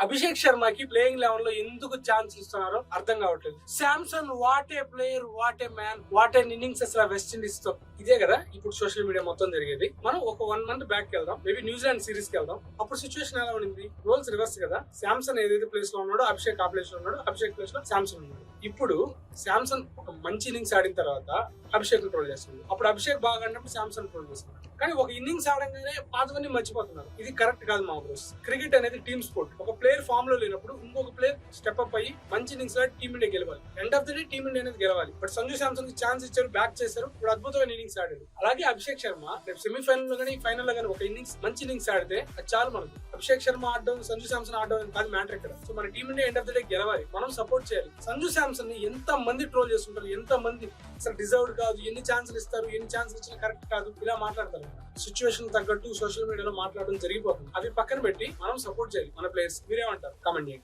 Abhishek శర్మకి playing eleven లో ఎందుకు chance ఇస్తున్నారో అర్థం కావట్లేదు. Samson what a player, what a man, what a innings అసలు వెస్ట్ ఇండీస్ తో. ఇదే కదా ఇప్పుడు సోషల్ మీడియా మొత్తం జరిగేది. మనం ఒక 1 month బ్యాక్ కి వెళ్దాం, మేబీ న్యూజిలాండ్ సిరీస్ కి వెళ్దాం. అప్పుడు సిచ్యువేషన్ ఎలా ఉండింది? రోల్స్ రివర్స్ కదా. శాంసన్ ఏదైతే ప్లేస్ లో ఉన్నాడో అభిషేక్ ఆ ప్లేస్ లో ఉన్నాడు, అభిషేక్ ప్లేస్ లో శాంసన్ ఉన్నాడు. ఇప్పుడు శాంసన్ ఒక మంచి ఇన్నింగ్స్ ఆడిన తర్వాత అభిషేక్ ట్రోల్ చేస్తున్నాడు. అప్పుడు అభిషేక్ బాగా ఆడినప్పుడు శాంసన్ ట్రోల్ చేస్తున్నాడు. కానీ ఒక ఇన్నింగ్స్ ఆడంగానే పాతవన్నీ మర్చిపోతున్నారు. ఇది కరెక్ట్ కాదు మా బ్రోస్. క్రికెట్ అనేది టీమ్ స్పోర్ట్. ఒక ప్లేయర్ ఫామ్ లో లేనప్పుడు ఇంకొక ప్లేయర్ స్టెప్ అప్ అయ్యి మంచి ఇన్నింగ్స్ లో టీమ్ ఇండియా గెలవాలి. End of the day team India అనేది గెలవాలి. బట్ సంజు శాంసన్ కి ఛాన్స్ ఇచ్చారు, బ్యాక్ చేశారు, ఇప్పుడు అద్భుతమైన ఇన్నింగ్స్ ఆడారు. అలాగే అభిషేక్ శర్మ రేపు సెమీఫైనల్ లో కానీ ఫైనల్ లో కానీ ఒక ఇన్నింగ్స్ మంచి ఇన్నింగ్స్ ఆడితే అది చాలు మనకు. అభిషేక్ శర్మ ఆడడం, సంజు శాంసన్ ఆడడం కాదు మ్యాటర్ ఇక్కడ. సో మన team India end of the day గెలవాలి, మనం సపోర్ట్ చేయాలి. సంజు శాంసన్ ని ఎంత మంది ట్రోల్ చేస్తుంటారు, ఎంత మంది అసలు డిజర్వ్డ్ కాదు, ఎన్ని ఛాన్సులు ఇస్తారు, ఎన్ని ఛాన్సులు ఇచ్చినా కరెక్ట్ కాదు, ఇలా మాట్లాడతారు. సిచ్యువేషన్ తగ్గట్టు సోషల్ మీడియాలో మాట్లాడడం జరిగిపోతుంది. అవి పక్కన పెట్టి మనం సపోర్ట్ చేయాలి మన ప్లేయర్స్. మీరేమంటారు? కామెంట్ చేయండి.